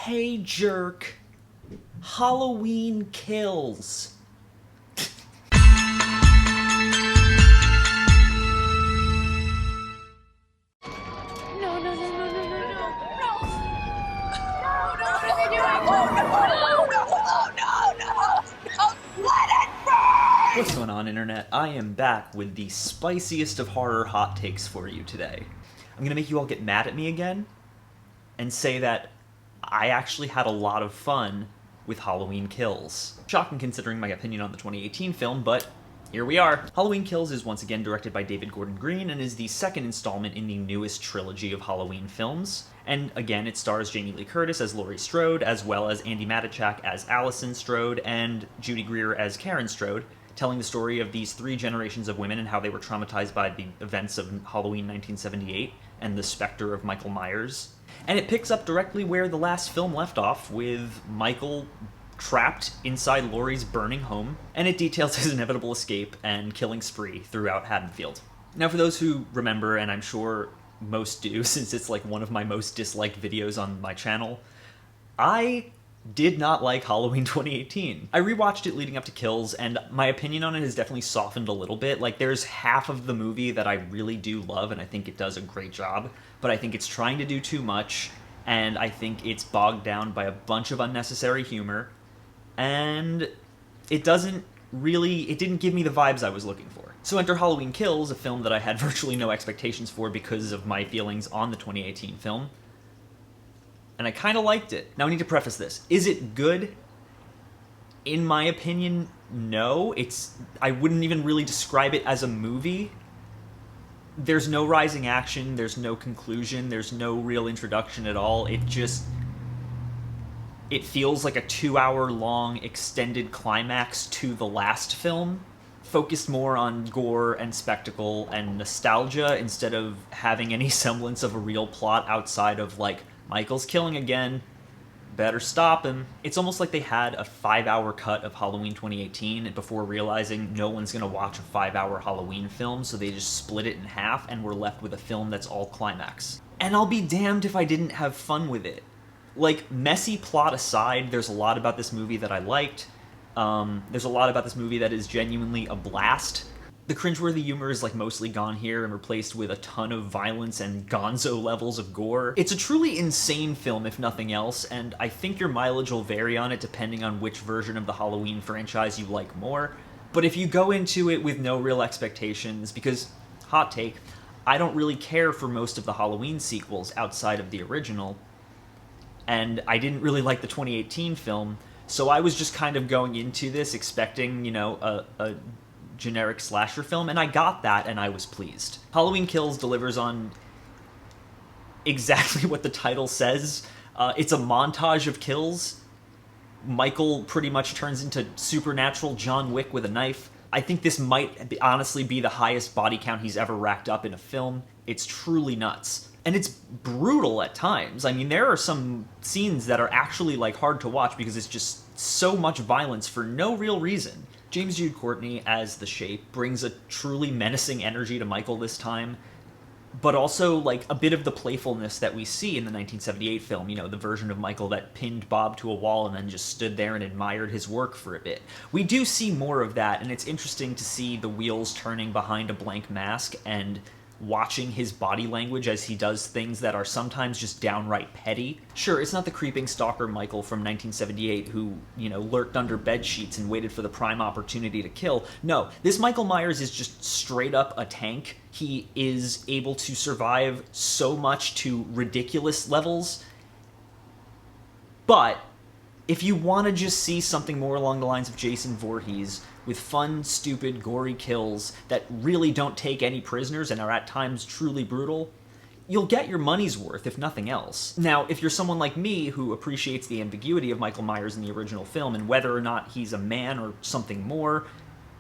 Hey jerk, Halloween Kills. What's going on, Internet? I am back with the spiciest of horror hot takes for you today. I'm gonna make you all get mad at me again and say that I actually had a lot of fun with Halloween Kills. Shocking considering my opinion on the 2018 film, but here we are. Halloween Kills is once again directed by David Gordon Green and is the second installment in the newest trilogy of Halloween films. And again, it stars Jamie Lee Curtis as Laurie Strode, as well as Andy Matichak as Allison Strode and Judy Greer as Karen Strode, telling the story of these three generations of women and how they were traumatized by the events of Halloween 1978 and the specter of Michael Myers. And it picks up directly where the last film left off, with Michael trapped inside Laurie's burning home, and it details his inevitable escape and killing spree throughout Haddonfield. Now, for those who remember, and I'm sure most do, since it's like one of my most disliked videos on my channel, I did not like Halloween 2018. I rewatched it leading up to Kills, and my opinion on it has definitely softened a little bit. Like, there's half of the movie that I really do love, and I think it does a great job, but I think it's trying to do too much, and I think it's bogged down by a bunch of unnecessary humor, and it didn't give me the vibes I was looking for. So enter Halloween Kills, a film that I had virtually no expectations for because of my feelings on the 2018 film, and I kind of liked it. Now, I need to preface this. Is it good? In my opinion, no. I wouldn't even really describe it as a movie. There's no rising action, there's no conclusion, there's no real introduction at all. It feels like a 2-hour-long extended climax to the last film, focused more on gore and spectacle and nostalgia instead of having any semblance of a real plot outside of, like, Michael's killing again, better stop him. It's almost like they had a 5-hour cut of Halloween 2018 before realizing no one's gonna watch a 5-hour Halloween film, so they just split it in half and we're left with a film that's all climax. And I'll be damned if I didn't have fun with it. Like, messy plot aside, there's a lot about this movie that I liked. There's a lot about this movie that is genuinely a blast. The cringeworthy humor is, like, mostly gone here and replaced with a ton of violence and gonzo levels of gore. It's a truly insane film, if nothing else, and I think your mileage will vary on it depending on which version of the Halloween franchise you like more. But if you go into it with no real expectations, because, hot take, I don't really care for most of the Halloween sequels outside of the original, and I didn't really like the 2018 film, so I was just kind of going into this expecting, you know, a generic slasher film, and I got that, and I was pleased. Halloween Kills delivers on exactly what the title says. It's a montage of kills. Michael pretty much turns into supernatural John Wick with a knife. I think this might honestly be the highest body count he's ever racked up in a film. It's truly nuts. And it's brutal at times. I mean, there are some scenes that are actually, like, hard to watch because it's just so much violence for no real reason. James Jude Courtney as the Shape brings a truly menacing energy to Michael this time, but also, like, a bit of the playfulness that we see in the 1978 film, you know, the version of Michael that pinned Bob to a wall and then just stood there and admired his work for a bit. We do see more of that, and it's interesting to see the wheels turning behind a blank mask and watching his body language as he does things that are sometimes just downright petty. Sure, it's not the creeping stalker Michael from 1978 who, you know, lurked under bed sheets and waited for the prime opportunity to kill. No, this Michael Myers is just straight up a tank. He is able to survive so much to ridiculous levels. But if you want to just see something more along the lines of Jason Voorhees, with fun, stupid, gory kills that really don't take any prisoners and are at times truly brutal, you'll get your money's worth, if nothing else. Now, if you're someone like me who appreciates the ambiguity of Michael Myers in the original film and whether or not he's a man or something more,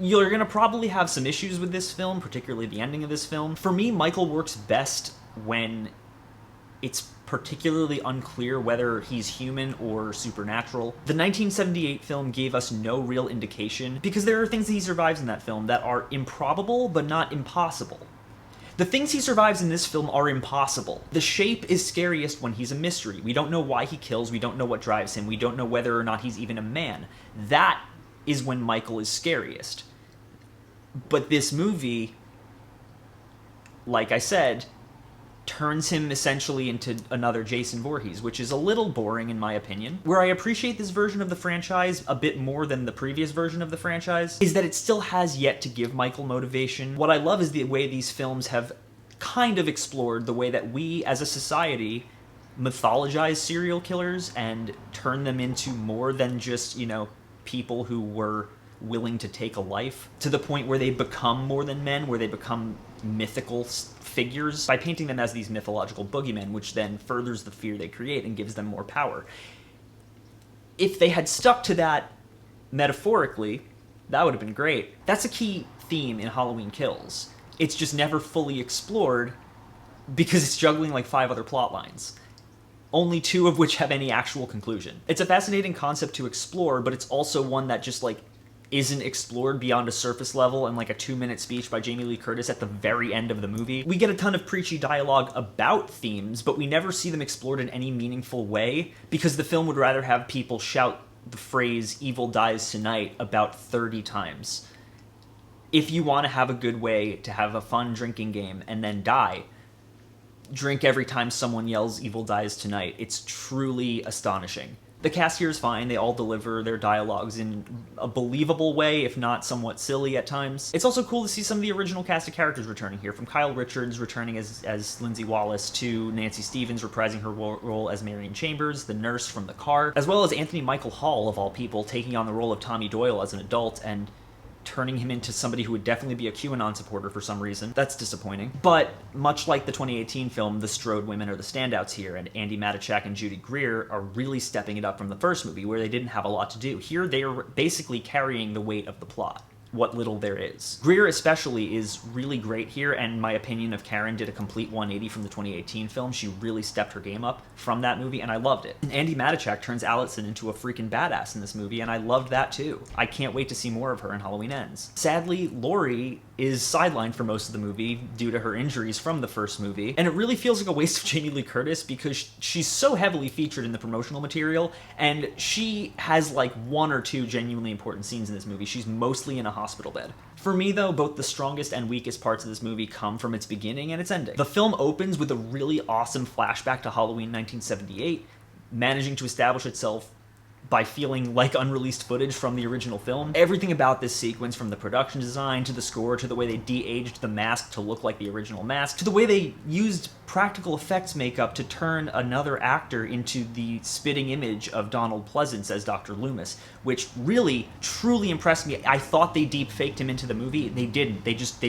you're gonna probably have some issues with this film, particularly the ending of this film. For me, Michael works best when it's particularly unclear whether he's human or supernatural. The 1978 film gave us no real indication, because there are things that he survives in that film that are improbable but not impossible. The The things he survives in this film are impossible. The Shape is scariest when he's a mystery. We don't know why he kills, we don't know what drives him, we don't know whether or not he's even a man. That is when Michael is scariest. But this movie, like I said, turns him essentially into another Jason Voorhees, which is a little boring in my opinion. Where I appreciate this version of the franchise a bit more than the previous version of the franchise is that it still has yet to give Michael motivation. What I love is the way these films have kind of explored the way that we as a society mythologize serial killers and turn them into more than just, you know, people who were willing to take a life, to the point where they become more than men, where they become mythical figures by painting them as these mythological boogeymen, which then furthers the fear they create and gives them more power. If they had stuck to that metaphorically, that would have been great. That's a key theme in Halloween Kills. It's just never fully explored because it's juggling like 5 other plot lines, only 2 of which have any actual conclusion. It's a fascinating concept to explore, but it's also one that just like isn't explored beyond a surface level and like a 2-minute speech by Jamie Lee Curtis at the very end of the movie. We get a ton of preachy dialogue about themes, but we never see them explored in any meaningful way because the film would rather have people shout the phrase "evil dies tonight" about 30 times. If you want to have a good way to have a fun drinking game and then die, drink every time someone yells "evil dies tonight." It's truly astonishing. The cast here is fine. They all deliver their dialogues in a believable way, if not somewhat silly at times. It's also cool to see some of the original cast of characters returning here, from Kyle Richards returning as Lindsay Wallace to Nancy Stevens reprising her role as Marion Chambers, the nurse from The Car, as well as Anthony Michael Hall, of all people, taking on the role of Tommy Doyle as an adult and turning him into somebody who would definitely be a QAnon supporter for some reason. That's disappointing. But much like the 2018 film, the Strode women are the standouts here, and Andy Matichak and Judy Greer are really stepping it up from the first movie, where they didn't have a lot to do. Here, they are basically carrying the weight of the plot, what little there is. Greer especially is really great here, and my opinion of Karen did a complete 180 from the 2018 film. She really stepped her game up from that movie, and I loved it. And Andy Matichak turns Allison into a freaking badass in this movie, and I loved that too. I can't wait to see more of her in Halloween Ends. Sadly, Laurie is sidelined for most of the movie due to her injuries from the first movie, and it really feels like a waste of Jamie Lee Curtis because she's so heavily featured in the promotional material, and she has like 1 or 2 genuinely important scenes in this movie. She's mostly in a hospital bed. For me, though, both the strongest and weakest parts of this movie come from its beginning and its ending. The film opens with a really awesome flashback to Halloween 1978, managing to establish itself by feeling like unreleased footage from the original film. Everything about this sequence, from the production design to the score to the way they de-aged the mask to look like the original mask to the way they used practical effects makeup to turn another actor into the spitting image of Donald Pleasance as Dr. Loomis, which really, truly impressed me. I thought they deep-faked him into the movie. They didn't. They just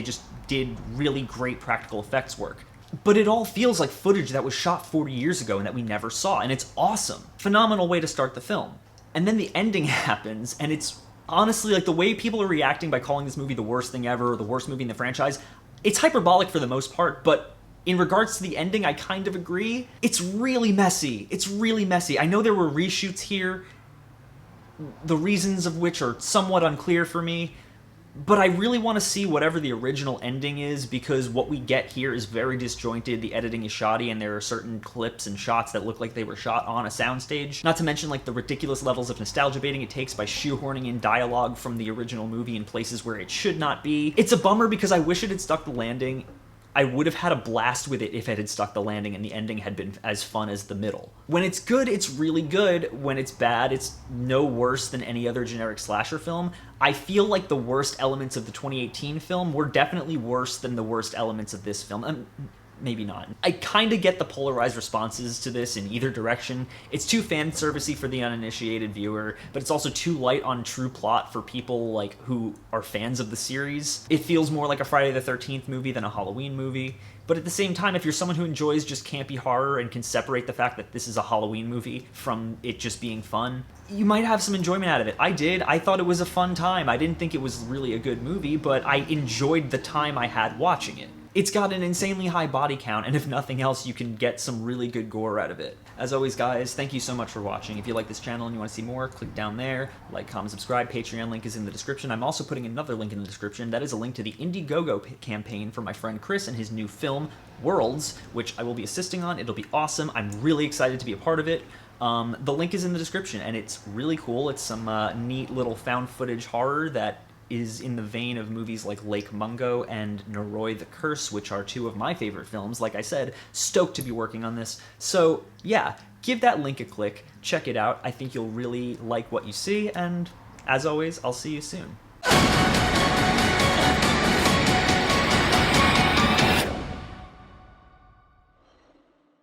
did really great practical effects work. But it all feels like footage that was shot 40 years ago and that we never saw, and it's awesome. Phenomenal way to start the film. And then the ending happens, and it's honestly, like, the way people are reacting by calling this movie the worst thing ever, or the worst movie in the franchise, it's hyperbolic for the most part, but in regards to the ending, I kind of agree. It's really messy. It's really messy. I know there were reshoots here, the reasons of which are somewhat unclear for me, but I really want to see whatever the original ending is, because what we get here is very disjointed, the editing is shoddy, and there are certain clips and shots that look like they were shot on a soundstage. Not to mention like the ridiculous levels of nostalgia baiting it takes by shoehorning in dialogue from the original movie in places where it should not be. It's a bummer because I wish it had stuck the landing. I would have had a blast with it if it had stuck the landing and the ending had been as fun as the middle. When it's good, it's really good. When it's bad, it's no worse than any other generic slasher film. I feel like the worst elements of the 2018 film were definitely worse than the worst elements of this film. Maybe not. I kind of get the polarized responses to this in either direction. It's too fan servicey for the uninitiated viewer, but it's also too light on true plot for people like who are fans of the series. It feels more like a Friday the 13th movie than a Halloween movie. But at the same time, if you're someone who enjoys just campy horror and can separate the fact that this is a Halloween movie from it just being fun, you might have some enjoyment out of it. I did. I thought it was a fun time. I didn't think it was really a good movie, but I enjoyed the time I had watching it. It's got an insanely high body count, and if nothing else, you can get some really good gore out of it. As always, guys, thank you so much for watching. If you like this channel and you want to see more, click down there, like, comment, subscribe. Patreon link is in the description. I'm also putting another link in the description. That is a link to the Indiegogo campaign for my friend Chris and his new film, Worlds, which I will be assisting on. It'll be awesome. I'm really excited to be a part of it. The link is in the description, and it's really cool. It's some neat little found footage horror that is in the vein of movies like Lake Mungo and Noroi the Curse, which are two of my favorite films. Like I said, stoked to be working on this. So yeah, give that link a click, check it out. I think you'll really like what you see, and as always, I'll see you soon.